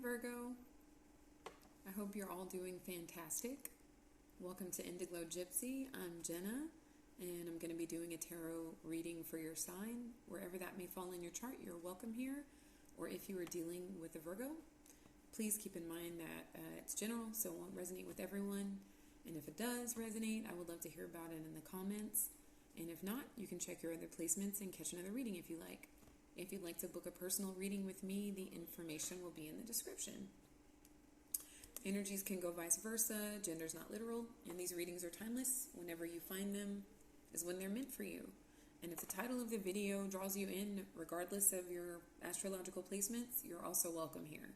Virgo. I hope you're all doing fantastic. Welcome to Indiglo Gypsy. I'm Jenna, and I'm going to be doing a tarot reading for your sign. Wherever that may fall in your chart, you're welcome here. Or if you are dealing with a Virgo, please keep in mind that it's general, so it won't resonate with everyone. And if it does resonate, I would love to hear about it in the comments. And if not, you can check your other placements and catch another reading if you like. If you'd like to book a personal reading with me, the information will be in the description. Energies can go vice versa. Gender's not literal, and these readings are timeless. Whenever you find them is when they're meant for you. And if the title of the video draws you in, regardless of your astrological placements, you're also welcome here.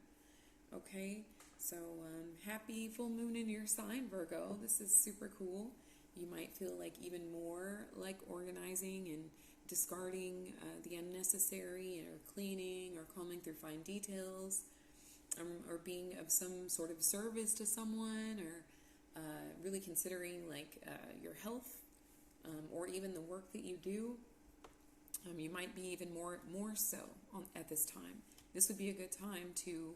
Okay, so happy full moon in your sign, Virgo. This is super cool. You might feel like even more like organizing and discarding the unnecessary, or cleaning, or combing through fine details, or being of some sort of service to someone, or really considering like your health, or even the work that you do. You might be even more so at this time. This would be a good time to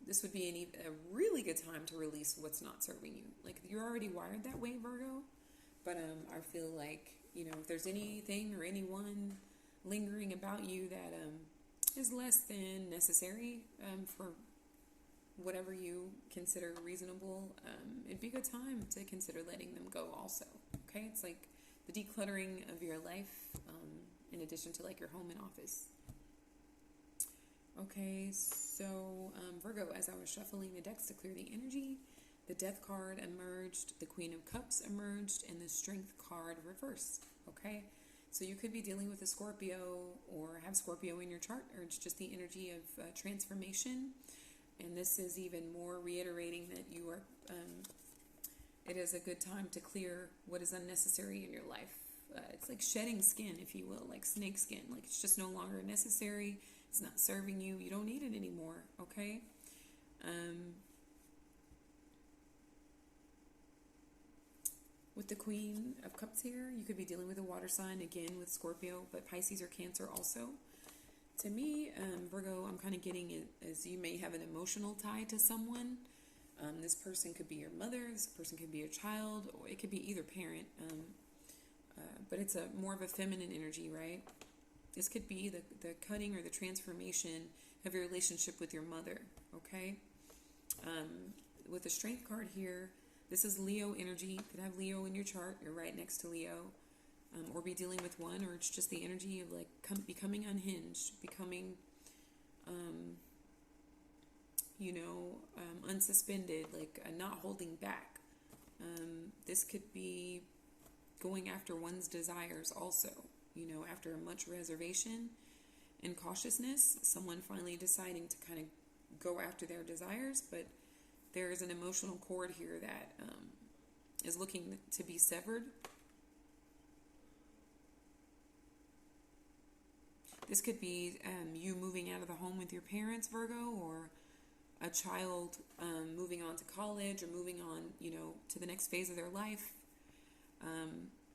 this would be a really good time to release what's not serving you. Like, you're already wired that way, Virgo. But I feel like, if there's anything or anyone lingering about you that is less than necessary for whatever you consider reasonable, it'd be a good time to consider letting them go also. Okay? It's like the decluttering of your life, in addition to like your home and office. Okay, so Virgo, as I was shuffling the decks to clear the energy, the Death card emerged, the Queen of Cups emerged, and the Strength card reversed. Okay, so you could be dealing with a Scorpio or have Scorpio in your chart, or it's just the energy of transformation. And this is even more reiterating that you are, it is a good time to clear what is unnecessary in your life. It's like shedding skin, if you will, like snake skin. Like, it's just no longer necessary. It's not serving you. You don't need it anymore, okay? With the Queen of Cups here, you could be dealing with a water sign, again with Scorpio, but Pisces or Cancer also. To me, Virgo, I'm kind of getting it as you may have an emotional tie to someone. This person could be your mother, this person could be your child, or it could be either parent. But it's more of a feminine energy, right? This could be the cutting or the transformation of your relationship with your mother, okay? With the Strength card here, this is Leo energy. You could have Leo in your chart. You're right next to Leo. Or be dealing with one, or it's just the energy of like becoming unhinged, becoming, unsuspended, like not holding back. This could be going after one's desires also. After much reservation and cautiousness, someone finally deciding to kind of go after their desires, but there is an emotional cord here that is looking to be severed. This could be you moving out of the home with your parents, Virgo, or a child moving on to college, or moving on, to the next phase of their life.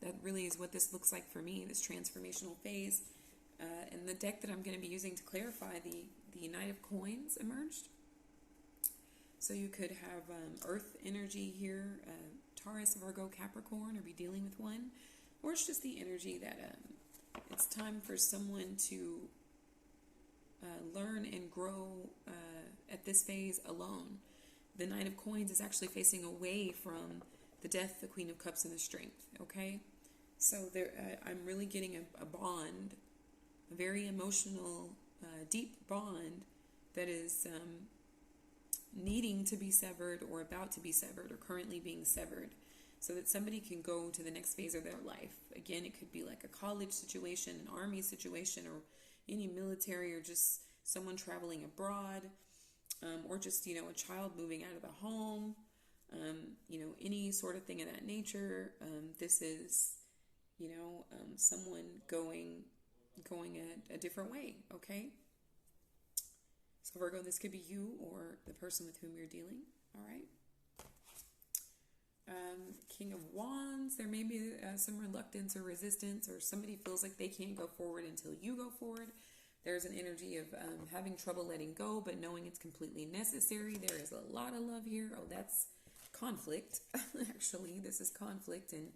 That really is what this looks like for me, this transformational phase. And the deck that I'm going to be using to clarify, the Knight of Coins emerged. So you could have Earth energy here, Taurus, Virgo, Capricorn, or be dealing with one. Or it's just the energy that it's time for someone to learn and grow at this phase alone. The Knight of Coins is actually facing away from the Death, the Queen of Cups, and the Strength, okay? So there, I'm really getting a bond, a very emotional, deep bond that is needing to be severed, or about to be severed, or currently being severed, so that somebody can go to the next phase of their life. Again, it could be like a college situation, an army situation, or any military, or just someone traveling abroad, or just, a child moving out of the home. Any sort of thing of that nature. This is, someone going a different way, okay? So Virgo, this could be you or the person with whom you're dealing, all right? King of Wands, there may be some reluctance or resistance, or somebody feels like they can't go forward until you go forward. There's an energy of having trouble letting go, but knowing it's completely necessary. There is a lot of love here. Oh, that's conflict. Actually, this is conflict and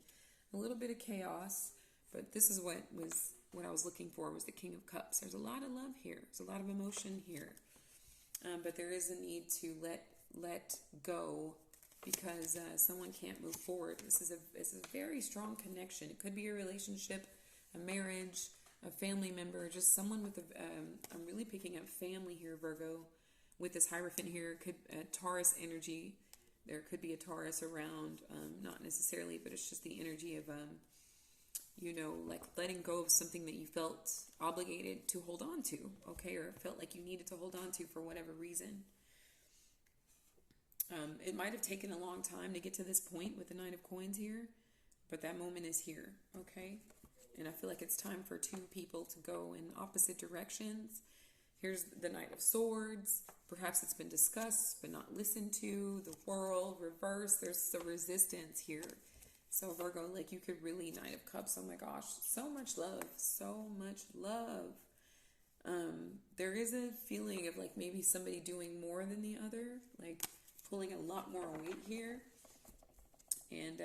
a little bit of chaos. But this is what I was looking for, was the King of Cups. There's a lot of love here. There's a lot of emotion here. But there is a need to let go, because someone can't move forward. This is a very strong connection. It could be a relationship, a marriage, a family member, just someone with I'm really picking up family here, Virgo, with this Hierophant here. Could Taurus energy. There could be a Taurus around, not necessarily, but it's just the energy of, like letting go of something that you felt obligated to hold on to, okay, or felt like you needed to hold on to for whatever reason. It might have taken a long time to get to this point with the Nine of Coins here, but that moment is here, okay? And I feel like it's time for two people to go in opposite directions. Here's the Knight of Swords. Perhaps it's been discussed but not listened to. The World, reverse. There's a resistance here. So Virgo, like you could really, Knight of Cups, oh my gosh, so much love, so much love. There is a feeling of like maybe somebody doing more than the other, like pulling a lot more weight here. And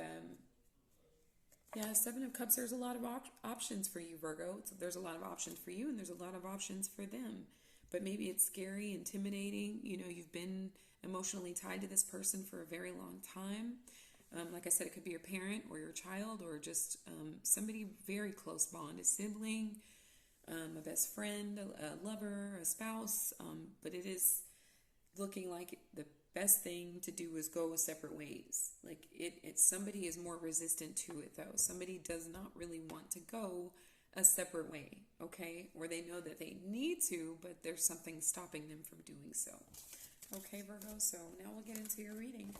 Seven of Cups, there's a lot of options for you, Virgo. There's a lot of options for you, and there's a lot of options for them. But maybe it's scary, intimidating. You've been emotionally tied to this person for a very long time. Like I said, it could be your parent or your child, or just somebody very close bond, a sibling, a best friend, a lover, a spouse. But it is looking like the best thing to do is go separate ways. Like somebody is more resistant to it though. Somebody does not really want to go a separate way, okay? Or they know that they need to, but there's something stopping them from doing so. Okay, Virgo, so now we'll get into your reading.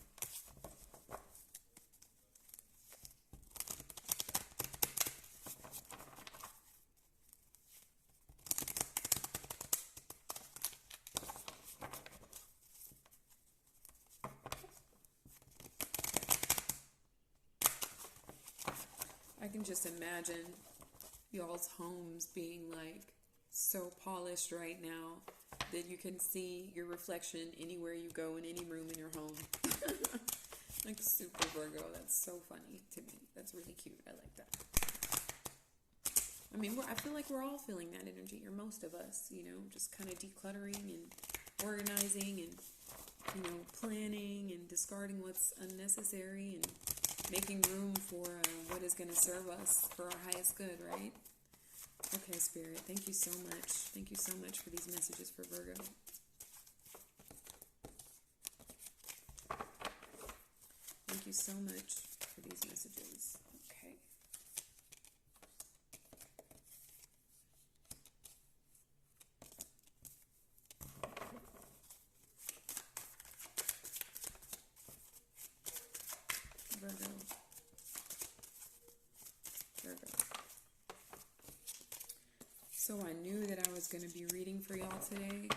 I can just imagine y'all's homes being like so polished right now that you can see your reflection anywhere you go in any room in your home. Like super Virgo. That's so funny to me. That's really cute. I like that. I mean, I feel like we're all feeling that energy, or most of us, just kind of decluttering and organizing and, planning and discarding what's unnecessary and making room for what is going to serve us for our highest good, right? Okay, Spirit, thank you so much. Thank you so much for these messages for Virgo. Thank you so much for these messages. Okay. Virgo. So I knew that I was going to be reading for y'all today,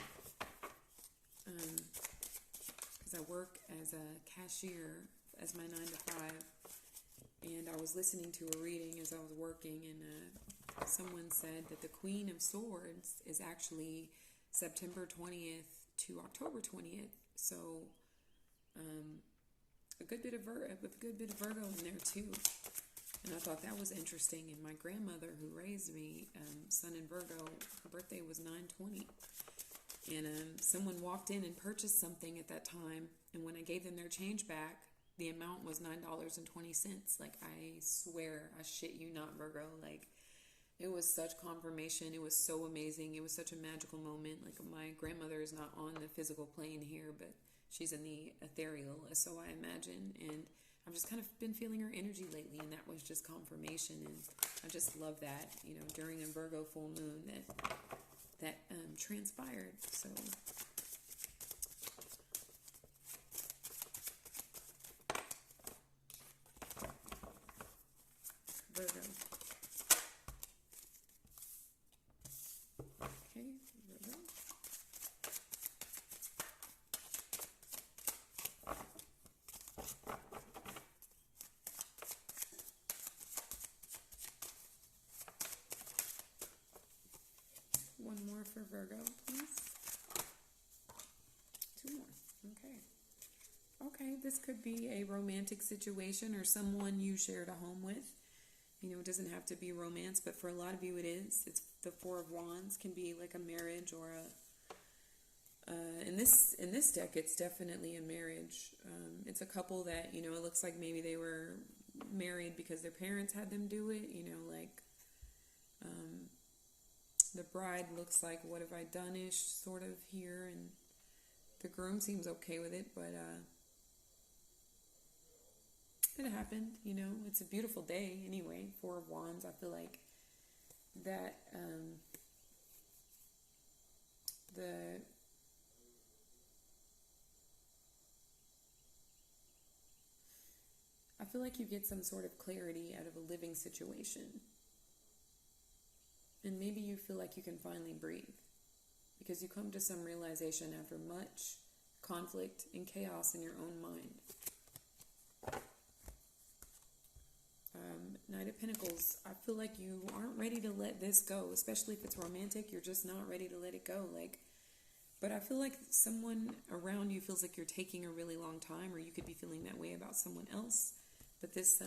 because I work as a cashier as my 9 to 5, and I was listening to a reading as I was working, and someone said that the Queen of Swords is actually September 20th to October 20th. So a good bit of Virgo in there too. And I thought that was interesting. And my grandmother, who raised me, Sun in Virgo, her birthday was 9/20. And someone walked in and purchased something at that time. And when I gave them their change back, the amount was $9.20. Like, I swear, I shit you not, Virgo. Like, it was such confirmation. It was so amazing. It was such a magical moment. Like, my grandmother is not on the physical plane here, but she's in the ethereal, so I imagine. And I've just kind of been feeling her energy lately, and that was just confirmation. And I just love that, during a Virgo full moon that transpired. So Virgo. Okay, Virgo. one more for Virgo, please. Two more. Okay. Okay, this could be a romantic situation or someone you shared a home with. You know, it doesn't have to be romance, but for a lot of you it is. It's the Four of Wands, can be like a marriage or a in this deck, it's definitely a marriage. It's a couple that, you know, it looks like maybe they were married because their parents had them do it. You know, like the bride looks like what have I done-ish sort of here, and the groom seems okay with it, but it happened. You know, it's a beautiful day anyway. Four of Wands. I feel like that I feel like you get some sort of clarity out of a living situation. And maybe you feel like you can finally breathe because you come to some realization after much conflict and chaos in your own mind. Knight of Pinnacles, I feel like you aren't ready to let this go, especially if it's romantic. You're just not ready to let it go. But I feel like someone around you feels like you're taking a really long time, or you could be feeling that way about someone else. But this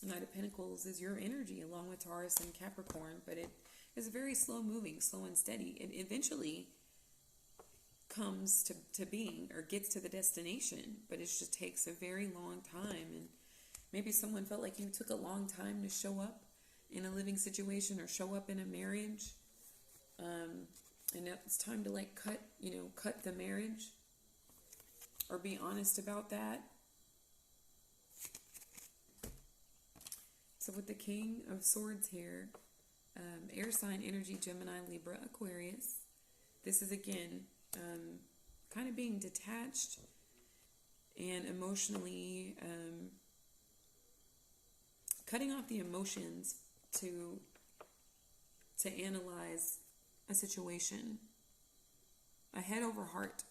Knight of Pentacles is your energy along with Taurus and Capricorn, but it is very slow moving, slow and steady. It eventually comes to being or gets to the destination, but it just takes a very long time. And maybe someone felt like you took a long time to show up in a living situation or show up in a marriage. And now it's time to cut the marriage or be honest about that. So with the King of Swords here, air sign energy, Gemini, Libra, Aquarius. This is again kind of being detached and emotionally cutting off the emotions to analyze a situation, a head over heart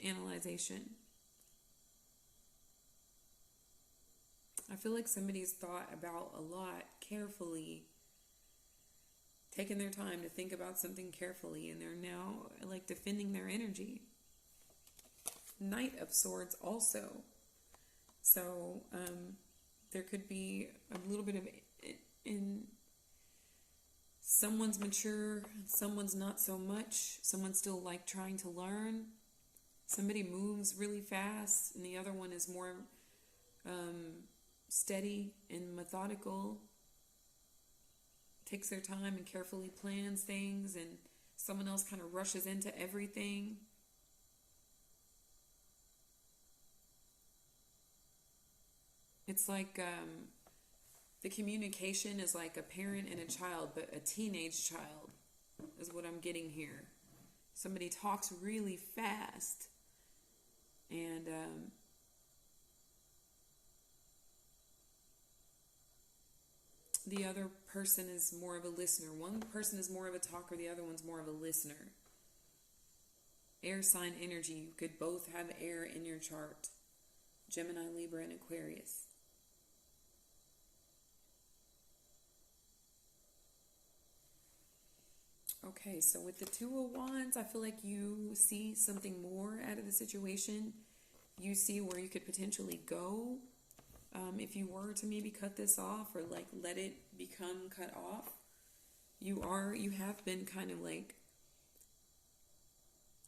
analyzation. I feel like somebody's thought about a lot carefully, taken their time to think about something carefully, and they're now like defending their energy. Knight of Swords also. So there could be a little bit of in someone's mature, someone's not so much, someone's still like trying to learn. Somebody moves really fast and the other one is more steady and methodical, takes their time and carefully plans things, and someone else kind of rushes into everything. It's like the communication is like a parent and a child, but a teenage child is what I'm getting here. Somebody talks really fast and the other person is more of a listener. One person is more of a talker, the other one's more of a listener. Air sign energy, you could both have air in your chart. Gemini, Libra, and Aquarius. Okay, so with the Two of Wands, I feel like you see something more out of the situation. You see where you could potentially go if you were to maybe cut this off or like let it become cut off. You have been kind of like,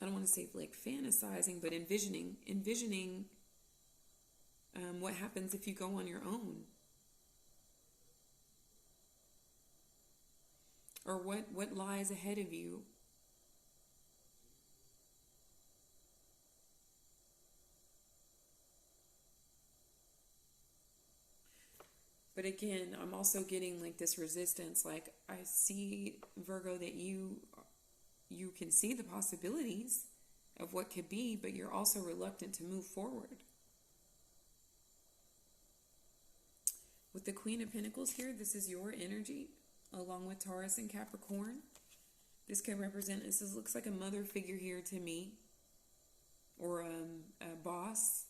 I don't want to say like fantasizing, but envisioning what happens if you go on your own. Or what lies ahead of you. But again, I'm also getting like this resistance. Like I see, Virgo, that you can see the possibilities of what could be, but you're also reluctant to move forward. With the Queen of Pentacles here, this is your energy, along with Taurus and Capricorn. This can represent, looks like a mother figure here to me, or a boss.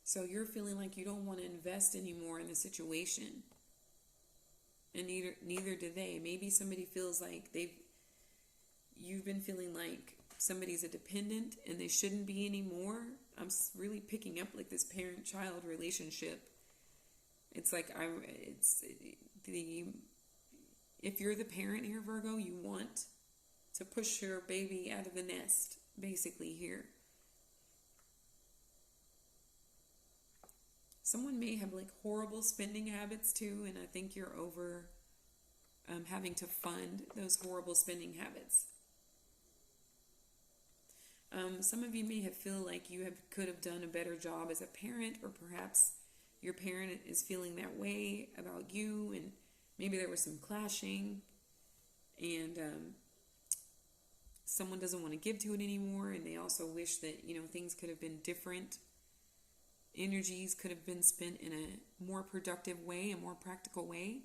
So you're feeling like you don't want to invest anymore in the situation. And neither do they. Maybe somebody feels like you've been feeling like somebody's a dependent and they shouldn't be anymore. I'm really picking up like this parent-child relationship. It's like if you're the parent here, Virgo, you want to push your baby out of the nest, basically here. Someone may have like horrible spending habits too, and I think you're over having to fund those horrible spending habits. Some of you may feel like you could have done a better job as a parent, or perhaps your parent is feeling that way about you, and maybe there was some clashing, and someone doesn't want to give to it anymore, and they also wish that, things could have been different. Energies could have been spent in a more productive way, a more practical way.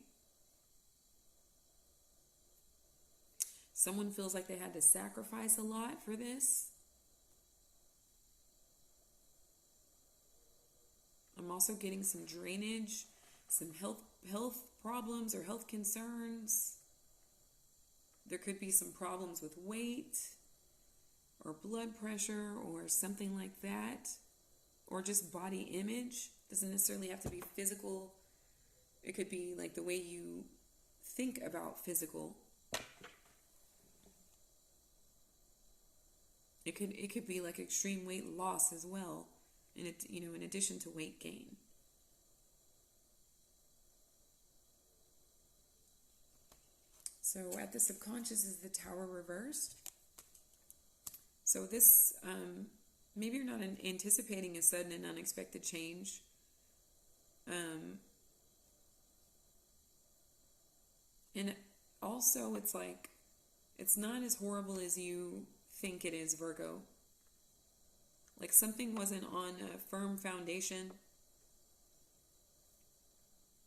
Someone feels like they had to sacrifice a lot for this. I'm also getting some drainage, some health problems or health concerns. There could be some problems with weight or blood pressure or something like that, or just body image. Doesn't necessarily have to be physical. It could be like the way you think about physical. It could be like extreme weight loss as well, in addition to weight gain. So at the subconscious is the Tower reversed. So this, maybe you're not anticipating a sudden and unexpected change. And also it's like, it's not as horrible as you think it is, Virgo. Like something wasn't on a firm foundation.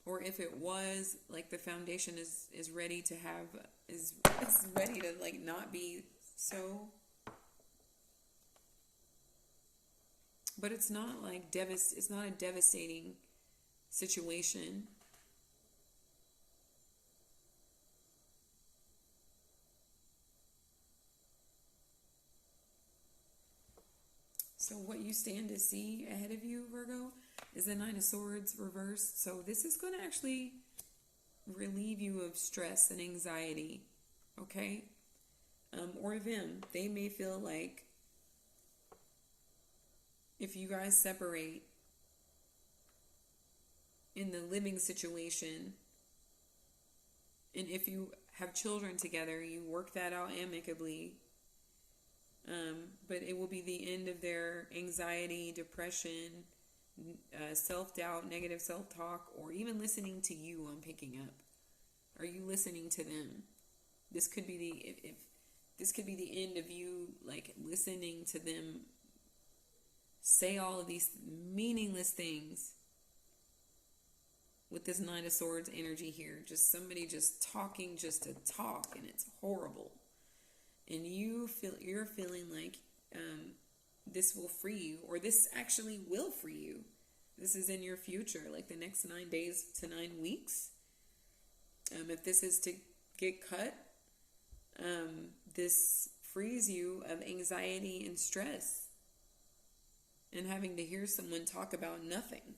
Or if it was, like the foundation is ready to is ready to like not be so. But it's not like it's not a devastating situation. So what you stand to see ahead of you, Virgo, is the Nine of Swords reversed. So this is going to actually relieve you of stress and anxiety, okay? Or them. They may feel like if you guys separate in the living situation, and if you have children together, you work that out amicably. But it will be the end of their anxiety, depression, self-doubt, negative self-talk, or even listening to you. I'm picking up. Are you listening to them? This could be this could be the end of you, like listening to them say all of these meaningless things with this Nine of Swords energy here. Just somebody just talking just to talk, and it's horrible. And you're feeling like this will free you, or this actually will free you. This is in your future, like the next 9 days to 9 weeks. If this is to get cut, this frees you of anxiety and stress and having to hear someone talk about nothing.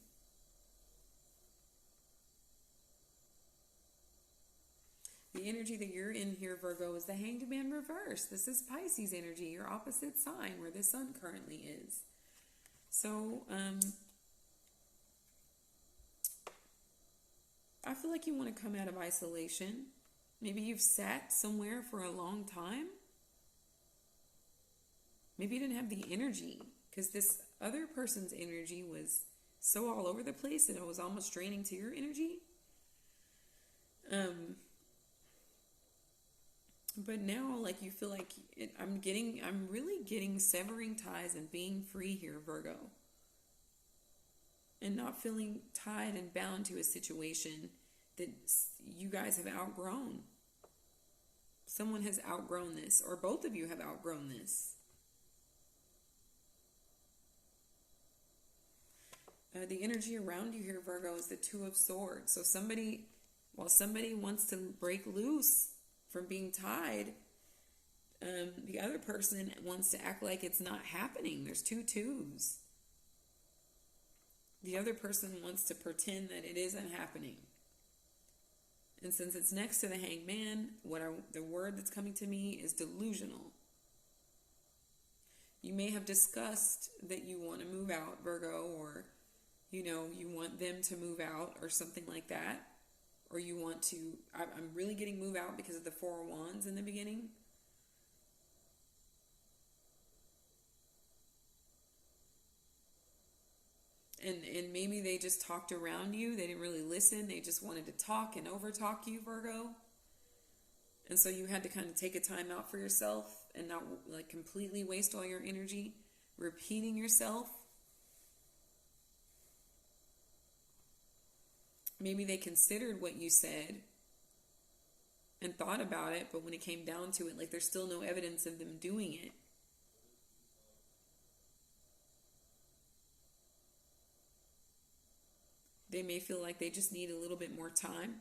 The energy that you're in here, Virgo, is the Hanged Man reverse. This is Pisces energy, your opposite sign, where the sun currently is. So, I feel like you want to come out of isolation. Maybe you've sat somewhere for a long time. Maybe you didn't have the energy, because this other person's energy was so all over the place that it was almost draining to your energy. But now, like, you feel like I'm really getting severing ties and being free here, Virgo. And not feeling tied and bound to a situation that you guys have outgrown. Someone has outgrown this, or both of you have outgrown this. The energy around you here, Virgo, is the Two of Swords. So while somebody wants to break loose from being tied, the other person wants to act like it's not happening. There's two twos. The other person wants to pretend that it isn't happening. And since it's next to the Hangman, the word that's coming to me is delusional. You may have discussed that you want to move out, Virgo, or, you want them to move out or something like that. Or you want to, I'm really getting move out because of the Four of Wands in the beginning. And maybe they just talked around you. They didn't really listen. They just wanted to talk and overtalk you, Virgo. And so you had to kind of take a time out for yourself and not like completely waste all your energy repeating yourself. Maybe they considered what you said and thought about it, but when it came down to it, like there's still no evidence of them doing it. They may feel like they just need a little bit more time.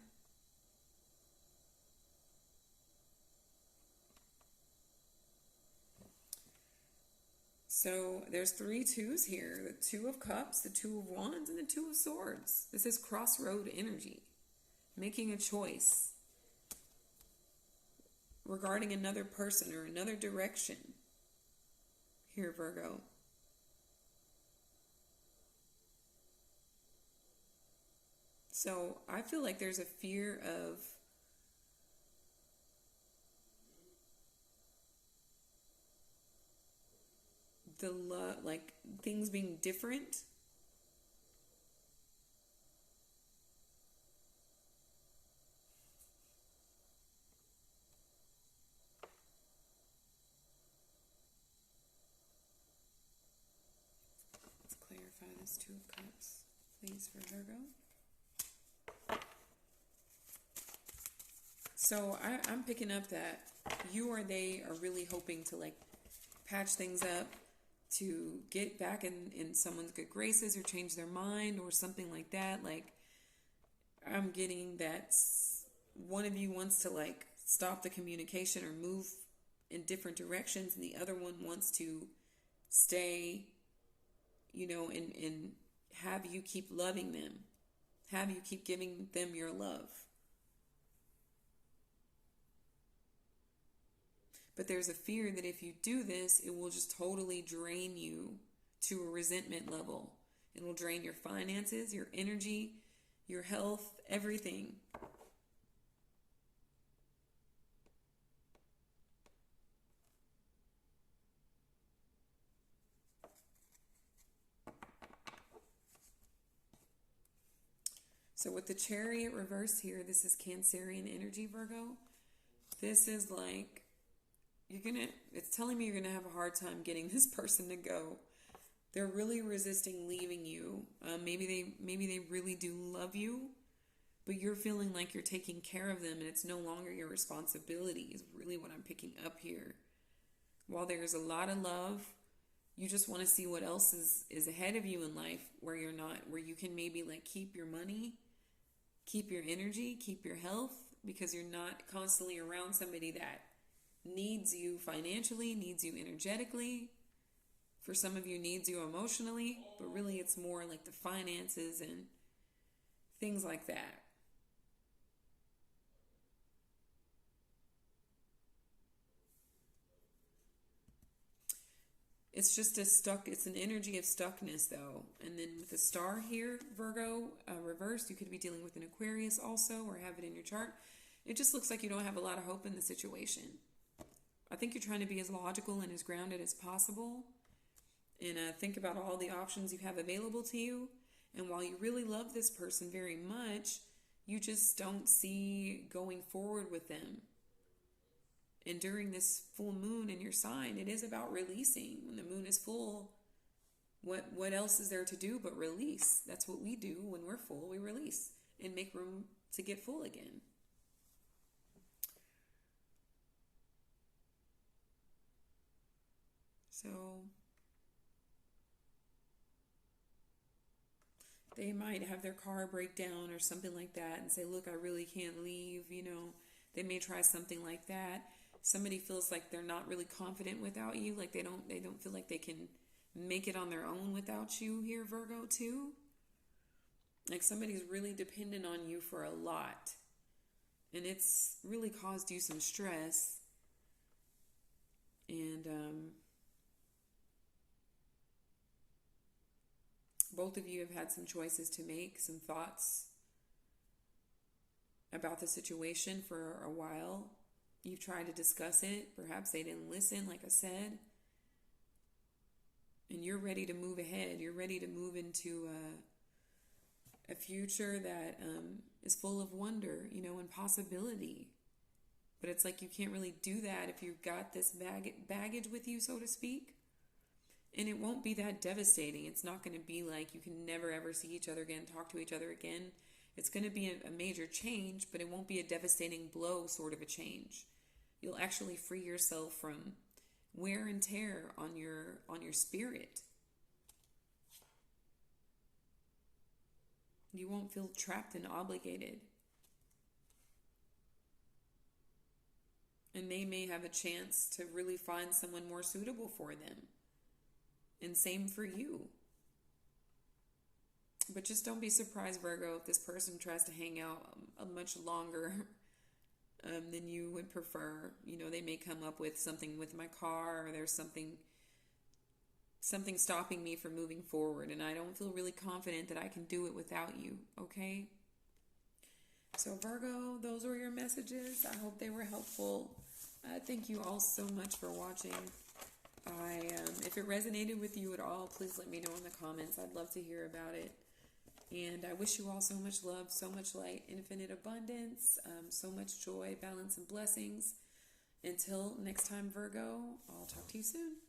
So there's three twos here. The Two of Cups, the Two of Wands, and the Two of Swords. This is crossroad energy. Making a choice regarding another person or another direction. Here, Virgo. So I feel like there's a fear of like things being different. Let's clarify this Two of Cups, please, for Virgo. So I'm picking up that you or they are really hoping to like patch things up, to get back in someone's good graces or change their mind or something like that. Like I'm getting that one of you wants to like stop the communication or move in different directions, and the other one wants to stay, and have you keep loving them, have you keep giving them your love. But there's a fear that if you do this, it will just totally drain you to a resentment level. It will drain your finances, your energy, your health, everything. So with the Chariot reverse here, this is Cancerian energy, Virgo. This is like, it's telling me you're gonna have a hard time getting this person to go. They're really resisting leaving you. Maybe they really do love you, but you're feeling like you're taking care of them and it's no longer your responsibility is really what I'm picking up here. While there's a lot of love, you just want to see what else is ahead of you in life where you can maybe like keep your money, keep your energy, keep your health, because you're not constantly around somebody that needs you financially, needs you energetically. For some of you, needs you emotionally, but really it's more like the finances and things like that. It's an energy of stuckness though. And then with the star here, Virgo, reversed, you could be dealing with an Aquarius also, or have it in your chart. It just looks like you don't have a lot of hope in the situation. I think you're trying to be as logical and as grounded as possible, and think about all the options you have available to you. And while you really love this person very much, you just don't see going forward with them. And during this full moon in your sign, it is about releasing. When the moon is full, what else is there to do but release? That's what we do when we're full. We release and make room to get full again. So They might have their car break down or something like that and say, look, I really can't leave, you know. They may try something like that. Somebody feels like they're not really confident without you, like they don't feel like they can make it on their own without you here, Virgo, too. Like somebody's really dependent on you for a lot. And it's really caused you some stress. And both of you have had some choices to make, some thoughts about the situation for a while. You've tried to discuss it. Perhaps they didn't listen, like I said. And you're ready to move ahead. You're ready to move into a future that is full of wonder, you know, and possibility. But it's like you can't really do that if you've got this baggage with you, so to speak. And it won't be that devastating. It's not going to be like you can never ever see each other again, talk to each other again. It's going to be a major change, but it won't be a devastating blow sort of a change. You'll actually free yourself from wear and tear on your spirit. You won't feel trapped and obligated. And they may have a chance to really find someone more suitable for them. And same for you. But just don't be surprised, Virgo, if this person tries to hang out much longer than you would prefer. You know, they may come up with something with my car, or there's something stopping me from moving forward, and I don't feel really confident that I can do it without you, okay? So Virgo, those were your messages. I hope they were helpful. Thank you all so much for watching. If it resonated with you at all, please let me know in the comments. I'd love to hear about it. And I wish you all so much love, so much light, infinite abundance, so much joy, balance, and blessings. Until next time, Virgo, I'll talk to you soon.